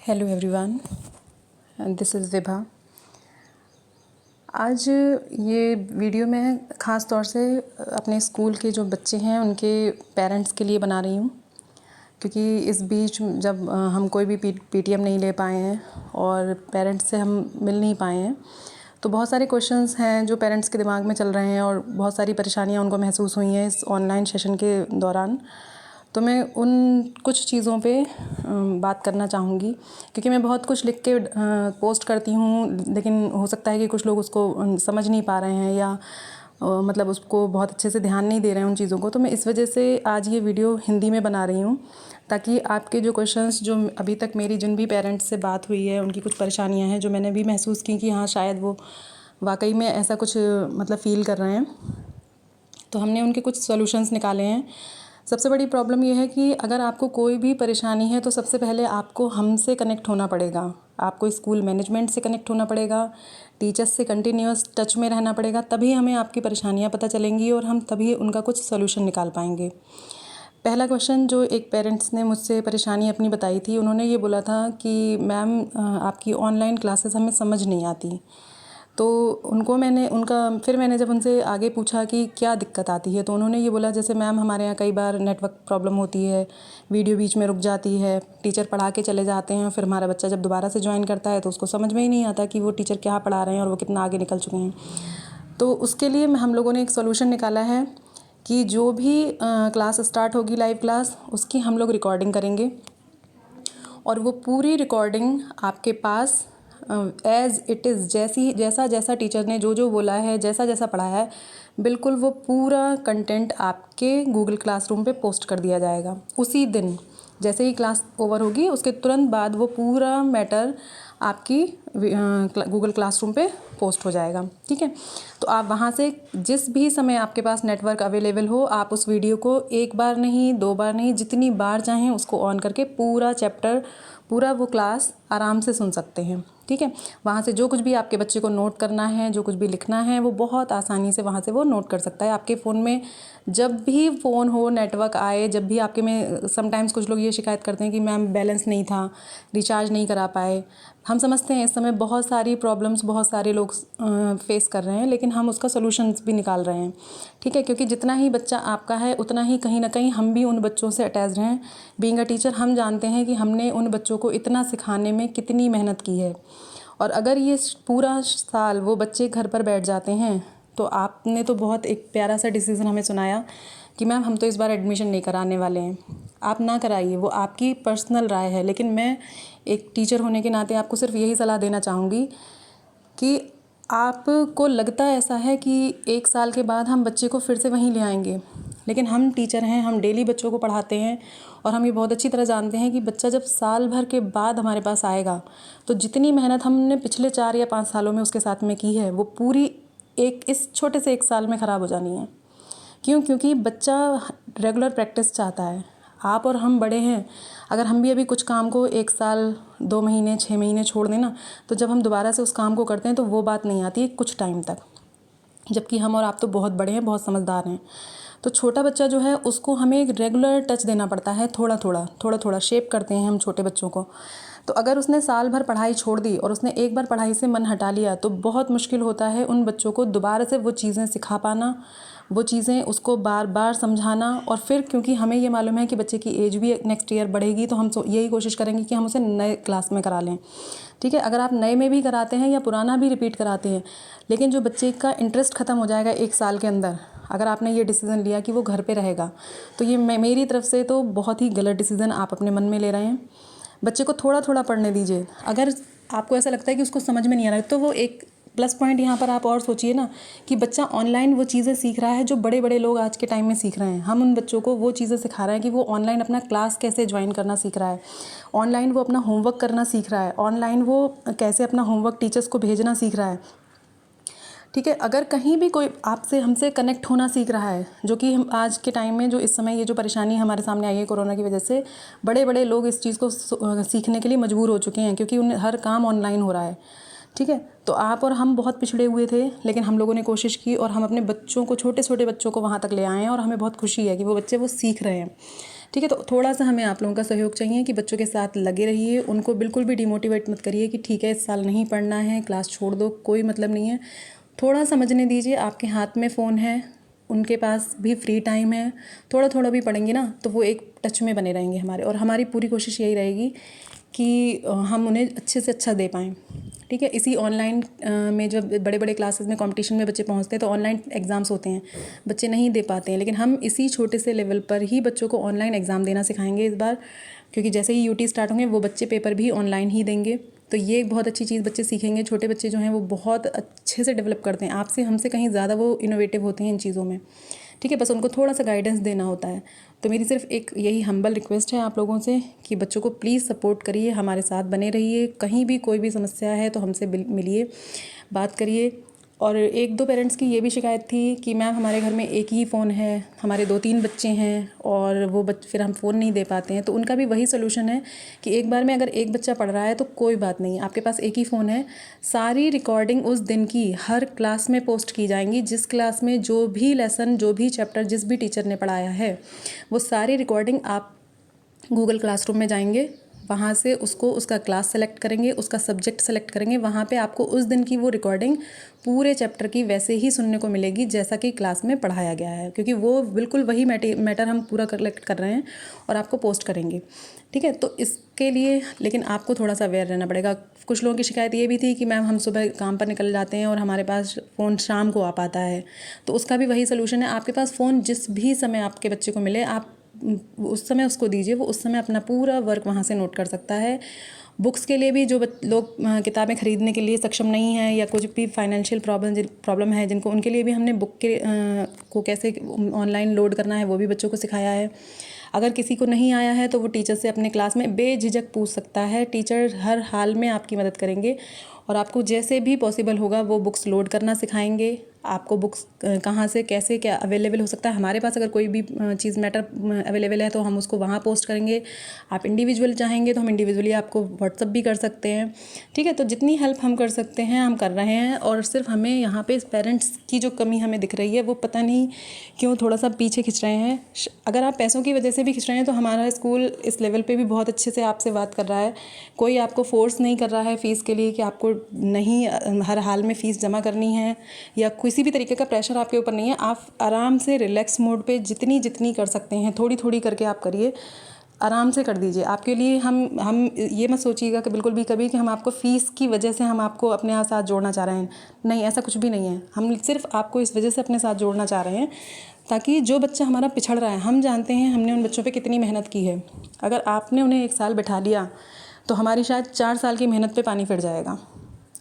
Hello everyone, this is Vibha. आज ये video मैं ख़ास तौर से अपने स्कूल के जो बच्चे हैं उनके पेरेंट्स के लिए बना रही हूँ, क्योंकि इस बीच जब हम कोई भी पीटीएम नहीं ले पाए हैं और पेरेंट्स से हम मिल नहीं पाए हैं, तो बहुत सारे क्वेश्चंस हैं जो पेरेंट्स के दिमाग में चल रहे हैं और बहुत सारी परेशानियाँ उनको महसूस हुई हैं इस ऑनलाइन सेशन के दौरान। तो मैं उन कुछ चीज़ों पे बात करना चाहूँगी, क्योंकि मैं बहुत कुछ लिख के पोस्ट करती हूँ, लेकिन हो सकता है कि कुछ लोग उसको समझ नहीं पा रहे हैं या मतलब उसको बहुत अच्छे से ध्यान नहीं दे रहे हैं उन चीज़ों को। तो मैं इस वजह से आज ये वीडियो हिंदी में बना रही हूँ, ताकि आपके जो क्वेश्चंस जो अभी तक मेरी जिन भी पेरेंट्स से बात हुई है उनकी कुछ परेशानियाँ हैं जो मैंने भी महसूस की कि हाँ शायद वो वाकई में ऐसा कुछ मतलब फ़ील कर रहे हैं, तो हमने उनके कुछ सॉल्यूशंस निकाले हैं। सबसे बड़ी प्रॉब्लम ये है कि अगर आपको कोई भी परेशानी है तो सबसे पहले आपको हमसे कनेक्ट होना पड़ेगा, आपको स्कूल मैनेजमेंट से कनेक्ट होना पड़ेगा, टीचर्स से कंटिन्यूअस टच में रहना पड़ेगा, तभी हमें आपकी परेशानियां पता चलेंगी और हम तभी उनका कुछ सोल्यूशन निकाल पाएंगे। पहला क्वेश्चन जो एक पेरेंट्स ने मुझसे परेशानी अपनी बताई थी, उन्होंने ये बोला था कि मैम आपकी ऑनलाइन क्लासेस हमें समझ नहीं आती। तो मैंने जब उनसे आगे पूछा कि क्या दिक्कत आती है, तो उन्होंने ये बोला जैसे मैम हमारे यहाँ कई बार नेटवर्क प्रॉब्लम होती है, वीडियो बीच में रुक जाती है, टीचर पढ़ा के चले जाते हैं, फिर हमारा बच्चा जब दोबारा से ज्वाइन करता है तो उसको समझ में ही नहीं आता कि वो टीचर क्या पढ़ा रहे हैं और वो कितना आगे निकल चुके हैं। तो उसके लिए हम लोगों ने एक सोल्यूशन निकाला है कि जो भी क्लास स्टार्ट होगी, लाइव क्लास, उसकी हम लोग रिकॉर्डिंग करेंगे और वो पूरी रिकॉर्डिंग आपके पास एज़ इट इज़ जैसा टीचर ने जो बोला है, जैसा पढ़ाया है, बिल्कुल वो पूरा कंटेंट आपके गूगल क्लासरूम पे पोस्ट कर दिया जाएगा। उसी दिन जैसे ही क्लास ओवर होगी उसके तुरंत बाद वो पूरा मैटर आपकी गूगल क्लासरूम पे पोस्ट हो जाएगा। ठीक है, तो आप वहाँ से जिस भी समय आपके पास नेटवर्क अवेलेबल हो, आप उस वीडियो को एक बार नहीं, दो बार नहीं, जितनी बार चाहें उसको ऑन करके पूरा चैप्टर, पूरा वो क्लास आराम से सुन सकते हैं। ठीक है, वहाँ से जो कुछ भी आपके बच्चे को नोट करना है, जो कुछ भी लिखना है, वो बहुत आसानी से वहाँ से वो नोट कर सकता है। आपके फ़ोन में जब भी फ़ोन हो, नेटवर्क आए, जब भी आपके में समटाइम्स कुछ लोग ये शिकायत करते हैं कि मैम बैलेंस नहीं था, रिचार्ज नहीं करा पाए। हम समझते हैं इस समय बहुत सारी प्रॉब्लम्स बहुत सारे लोग फेस कर रहे हैं, लेकिन हम उसका सोल्यूशंस भी निकाल रहे हैं। ठीक है, क्योंकि जितना ही बच्चा आपका है उतना ही कहीं ना कहीं हम भी उन बच्चों से अटैच्ड हैं। बीइंग अ टीचर हम जानते हैं कि हमने उन बच्चों को इतना सिखाने में कितनी मेहनत की है, और अगर ये पूरा साल वो बच्चे घर पर बैठ जाते हैं, तो आपने तो बहुत एक प्यारा सा डिसीज़न हमें सुनाया कि मैम हम तो इस बार एडमिशन नहीं कराने वाले हैं। आप ना कराइए, वो आपकी पर्सनल राय है, लेकिन मैं एक टीचर होने के नाते आपको सिर्फ यही सलाह देना चाहूँगी कि आपको लगता ऐसा है कि एक साल के बाद हम बच्चे को फिर से वहीं ले आएंगे, लेकिन हम टीचर हैं, हम डेली बच्चों को पढ़ाते हैं और हम ये बहुत अच्छी तरह जानते हैं कि बच्चा जब साल भर के बाद हमारे पास आएगा तो जितनी मेहनत हमने पिछले 4 या 5 सालों में उसके साथ में की है, वो पूरी इस छोटे से 1 साल में ख़राब हो जानी है। क्योंकि बच्चा रेगुलर प्रैक्टिस चाहता है। आप और हम बड़े हैं, अगर हम भी अभी कुछ काम को 1 साल, 2 महीने, 6 महीने छोड़ दें ना, तो जब हम दोबारा से उस काम को करते हैं तो वो बात नहीं आती है कुछ टाइम तक, जबकि हम और आप तो बहुत बड़े हैं, बहुत समझदार हैं। तो छोटा बच्चा जो है उसको हमें एक रेगुलर टच देना पड़ता है, थोड़ा थोड़ा शेप करते हैं हम छोटे बच्चों को। तो अगर उसने साल भर पढ़ाई छोड़ दी और उसने एक बार पढ़ाई से मन हटा लिया, तो बहुत मुश्किल होता है उन बच्चों को दोबारा से वो चीज़ें सिखा पाना, वो चीज़ें उसको बार बार समझाना। और फिर क्योंकि हमें ये मालूम है कि बच्चे की एज भी नेक्स्ट ईयर बढ़ेगी, तो हम यही कोशिश करेंगे कि हम उसे नए क्लास में करा लें। ठीक है, अगर आप नए में भी कराते हैं या पुराना भी रिपीट कराते हैं, लेकिन जो बच्चे का इंटरेस्ट ख़त्म हो जाएगा 1 साल के अंदर, अगर आपने ये डिसीज़न लिया कि वो घर पे रहेगा, तो ये मेरी तरफ से तो बहुत ही गलत डिसीज़न आप अपने मन में ले रहे हैं। बच्चे को थोड़ा थोड़ा पढ़ने दीजिए। अगर आपको ऐसा लगता है कि उसको समझ में नहीं आ रहा है, तो वो एक प्लस पॉइंट यहाँ पर आप और सोचिए ना कि बच्चा ऑनलाइन वो चीज़ें सीख रहा है जो बड़े बड़े लोग आज के टाइम में सीख रहे हैं। हम उन बच्चों को वो चीज़ें सिखा रहे हैं कि वो ऑनलाइन अपना क्लास कैसे ज्वाइन करना सीख रहा है, ऑनलाइन वो अपना होमवर्क करना सीख रहा है, ऑनलाइन वो कैसे अपना होमवर्क टीचर्स को भेजना सीख रहा है। ठीक है, अगर कहीं भी कोई आपसे हमसे कनेक्ट होना सीख रहा है, जो कि हम आज के टाइम में जो इस समय ये जो परेशानी हमारे सामने आई है कोरोना की वजह से, बड़े बड़े लोग इस चीज़ को सीखने के लिए मजबूर हो चुके हैं, क्योंकि उन्हें हर काम ऑनलाइन हो रहा है। ठीक है, तो आप और हम बहुत पिछड़े हुए थे, लेकिन हम लोगों ने कोशिश की और हम अपने बच्चों को, छोटे छोटे बच्चों को वहाँ तक ले आए हैं, और हमें बहुत खुशी है कि वो बच्चे वो सीख रहे हैं। ठीक है। तो थोड़ा सा हमें आप लोगों का सहयोग चाहिए कि बच्चों के साथ लगे रहिए, उनको बिल्कुल भी डिमोटिवेट मत करिए कि ठीक है इस साल नहीं पढ़ना है, क्लास छोड़ दो, कोई मतलब नहीं है। थोड़ा समझने दीजिए, आपके हाथ में फ़ोन है, उनके पास भी फ्री टाइम है, थोड़ा थोड़ा भी पढ़ेंगे ना तो वो एक टच में बने रहेंगे हमारे, और हमारी पूरी कोशिश यही रहेगी कि हम उन्हें अच्छे से अच्छा दे पाएँ। ठीक है। इसी ऑनलाइन में जब बड़े बड़े क्लासेस में कंपटीशन में बच्चे पहुंचते हैं तो ऑनलाइन एग्ज़ाम्स होते हैं, बच्चे नहीं दे पाते हैं, लेकिन हम इसी छोटे से लेवल पर ही बच्चों को ऑनलाइन एग्ज़ाम देना सिखाएंगे इस बार, क्योंकि जैसे ही यूटी स्टार्ट होंगे वो बच्चे पेपर भी ऑनलाइन ही देंगे। तो ये एक बहुत अच्छी चीज़ बच्चे सीखेंगे। छोटे बच्चे जो हैं वो बहुत अच्छे से डेवलप करते हैं, आपसे हमसे कहीं ज़्यादा वो इनोवेटिव होते हैं इन चीज़ों में। ठीक है। बस उनको थोड़ा सा गाइडेंस देना होता है। तो मेरी सिर्फ एक यही हम्बल रिक्वेस्ट है आप लोगों से कि बच्चों को प्लीज़ सपोर्ट करिए, हमारे साथ बने रहिए, कहीं भी कोई भी समस्या है तो हमसे मिलिए, बात करिए। और एक दो पेरेंट्स की ये भी शिकायत थी कि मैम हमारे घर में एक ही फ़ोन है, हमारे 2-3 बच्चे हैं और वो फिर हम फ़ोन नहीं दे पाते हैं। तो उनका भी वही सोल्यूशन है कि एक बार में अगर एक बच्चा पढ़ रहा है तो कोई बात नहीं, आपके पास एक ही फ़ोन है, सारी रिकॉर्डिंग उस दिन की हर क्लास में पोस्ट की जाएंगी। जिस क्लास में जो भी लेसन, जो भी चैप्टर, जिस भी टीचर ने पढ़ाया है, वो सारी रिकॉर्डिंग आप गूगल क्लासरूम में जाएंगे, वहाँ से उसको उसका क्लास सेलेक्ट करेंगे, उसका सब्जेक्ट सेलेक्ट करेंगे, वहाँ पे आपको उस दिन की वो रिकॉर्डिंग पूरे चैप्टर की वैसे ही सुनने को मिलेगी जैसा कि क्लास में पढ़ाया गया है, क्योंकि वो बिल्कुल वही मैटर हम पूरा कलेक्ट कर रहे हैं और आपको पोस्ट करेंगे। ठीक है। तो इसके लिए लेकिन आपको थोड़ा सा अवेयर रहना पड़ेगा। कुछ लोगों की शिकायत ये भी थी कि मैम हम सुबह काम पर निकल जाते हैं और हमारे पास फ़ोन शाम को आ पाता है, तो उसका भी वही सोल्यूशन है। आपके पास फ़ोन जिस भी समय आपके बच्चे को मिले, आप उस समय उसको दीजिए, वो उस समय अपना पूरा वर्क वहाँ से नोट कर सकता है। बुक्स के लिए भी जो लोग किताबें ख़रीदने के लिए सक्षम नहीं है या कुछ भी फाइनेंशियल प्रॉब्लम है जिनको, उनके लिए भी हमने बुक के को कैसे ऑनलाइन लोड करना है वो भी बच्चों को सिखाया है। अगर किसी को नहीं आया है तो वो टीचर से अपने क्लास में बेझिझक पूछ सकता है, टीचर हर हाल में आपकी मदद करेंगे और आपको जैसे भी पॉसिबल होगा वो बुक्स लोड करना सिखाएंगे। आपको बुक्स कहाँ से कैसे क्या अवेलेबल हो सकता है, हमारे पास अगर कोई भी चीज़ मैटर अवेलेबल है तो हम उसको वहाँ पोस्ट करेंगे। आप इंडिविजुअल चाहेंगे तो हम इंडिविजुअली आपको व्हाट्सअप भी कर सकते हैं। ठीक है। तो जितनी हेल्प हम कर सकते हैं हम कर रहे हैं, और सिर्फ हमें यहाँ पे पेरेंट्स की जो कमी हमें दिख रही है वो पता नहीं क्यों थोड़ा सा पीछे खिंच रहे हैं। अगर आप पैसों की वजह से भी खिंच रहे हैं तो हमारा स्कूल इस लेवल पे भी बहुत अच्छे से आपसे बात कर रहा है। कोई आपको फोर्स नहीं कर रहा है फ़ीस के लिए कि आपको नहीं हर हाल में फ़ीस जमा करनी है, या किसी भी तरीके का प्रेशर आपके ऊपर नहीं है। आप आराम से रिलैक्स मोड पे जितनी कर सकते हैं थोड़ी थोड़ी करके आप करिए, आराम से कर दीजिए। आपके लिए हम ये मत सोचिएगा कि बिल्कुल भी कभी कि हम आपको फ़ीस की वजह से हम आपको अपने साथ जोड़ना चाह रहे हैं। नहीं, ऐसा कुछ भी नहीं है। हम सिर्फ आपको इस वजह से अपने साथ जोड़ना चाह रहे हैं ताकि जो बच्चा हमारा पिछड़ रहा है, हम जानते हैं हमने उन बच्चों पे कितनी मेहनत की है। अगर आपने उन्हें 1 साल बैठा लिया तो हमारी शायद 4 साल की मेहनत पे पानी फिर जाएगा।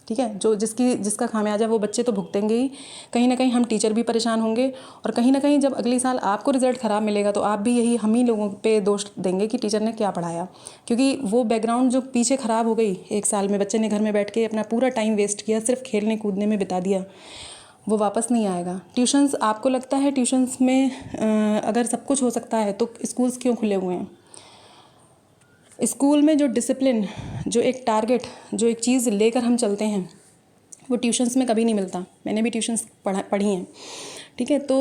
ठीक है। जो जिसका खामियाजा वो बच्चे तो भुगतेंगे ही, कहीं ना कहीं हम टीचर भी परेशान होंगे, और कहीं ना कहीं जब अगले साल आपको रिजल्ट ख़राब मिलेगा तो आप भी यही हम ही लोगों पे दोष देंगे कि टीचर ने क्या पढ़ाया, क्योंकि वो बैकग्राउंड जो पीछे ख़राब हो गई 1 साल में, बच्चे ने घर में बैठ के अपना पूरा टाइम वेस्ट किया, सिर्फ खेलने कूदने में बिता दिया, वो वापस नहीं आएगा। ट्यूशन्स, आपको लगता है ट्यूशन्स में अगर सब कुछ हो सकता है तो स्कूल्स क्यों खुले हुए हैं? स्कूल में जो डिसिप्लिन, जो एक टारगेट, जो एक चीज़ लेकर हम चलते हैं वो ट्यूशन्स में कभी नहीं मिलता। मैंने भी ट्यूशन्स पढ़ी हैं। ठीक है। तो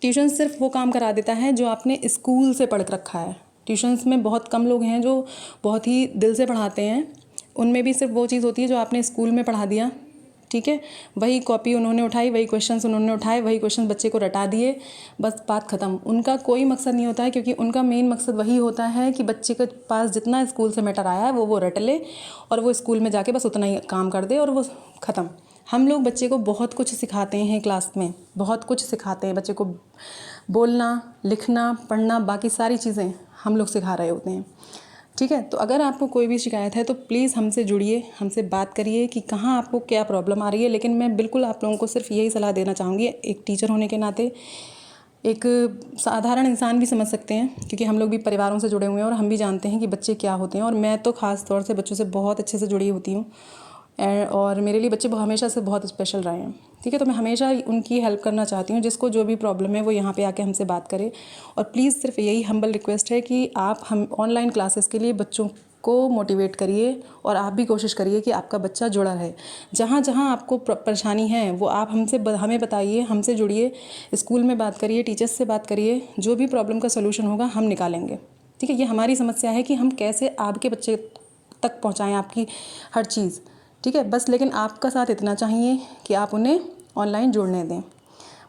ट्यूशन सिर्फ वो काम करा देता है जो आपने स्कूल से पढ़ रखा है। ट्यूशन्स में बहुत कम लोग हैं जो बहुत ही दिल से पढ़ाते हैं, उनमें भी सिर्फ वो चीज़ होती है जो आपने स्कूल में पढ़ा दिया। ठीक है। वही कॉपी उन्होंने उठाई, वही क्वेश्चंस उन्होंने उठाए, वही क्वेश्चन बच्चे को रटा दिए, बस बात ख़त्म। उनका कोई मकसद नहीं होता है, क्योंकि उनका मेन मकसद वही होता है कि बच्चे के पास जितना स्कूल से मैटर आया है वो रट ले और वो स्कूल में जाके बस उतना ही काम कर दे और वो ख़त्म। हम लोग बच्चे को बहुत कुछ सिखाते हैं, क्लास में बहुत कुछ सिखाते हैं बच्चे को, बोलना, लिखना, पढ़ना, बाकी सारी चीज़ें हम लोग सिखा रहे होते हैं। ठीक है। तो अगर आपको कोई भी शिकायत है तो प्लीज़ हमसे जुड़िए, हमसे बात करिए कि कहाँ आपको क्या प्रॉब्लम आ रही है। लेकिन मैं बिल्कुल आप लोगों को सिर्फ यही सलाह देना चाहूँगी, एक टीचर होने के नाते एक साधारण इंसान भी समझ सकते हैं, क्योंकि हम लोग भी परिवारों से जुड़े हुए हैं और हम भी जानते हैं कि बच्चे क्या होते हैं। और मैं तो ख़ास तौर से बच्चों से बहुत अच्छे से जुड़ी होती हूँ, और मेरे लिए बच्चे हमेशा से बहुत स्पेशल रहे हैं। ठीक है। तो मैं हमेशा उनकी हेल्प करना चाहती हूँ। जिसको जो भी प्रॉब्लम है वो यहाँ पे आके हमसे बात करे। और प्लीज़ सिर्फ यही हम्बल रिक्वेस्ट है कि आप हम ऑनलाइन क्लासेस के लिए बच्चों को मोटिवेट करिए, और आप भी कोशिश करिए कि आपका बच्चा जुड़ा रहे। जहाँ जहाँ आपको परेशानी है वो आप हमें बताइए, हमसे जुड़िए, स्कूल में बात करिए, टीचर्स से बात करिए, जो भी प्रॉब्लम का सोल्यूशन होगा हम निकालेंगे। ठीक है, ये हमारी समस्या है कि हम कैसे आपके बच्चे तक पहुंचाएं आपकी हर चीज़, ठीक है। बस लेकिन आपका साथ इतना चाहिए कि आप उन्हें ऑनलाइन जुड़ने दें।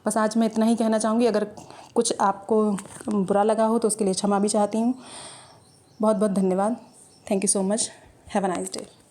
बस आज मैं इतना ही कहना चाहूँगी। अगर कुछ आपको बुरा लगा हो तो उसके लिए क्षमा भी चाहती हूँ। बहुत बहुत धन्यवाद। Thank you so much. Have a nice day.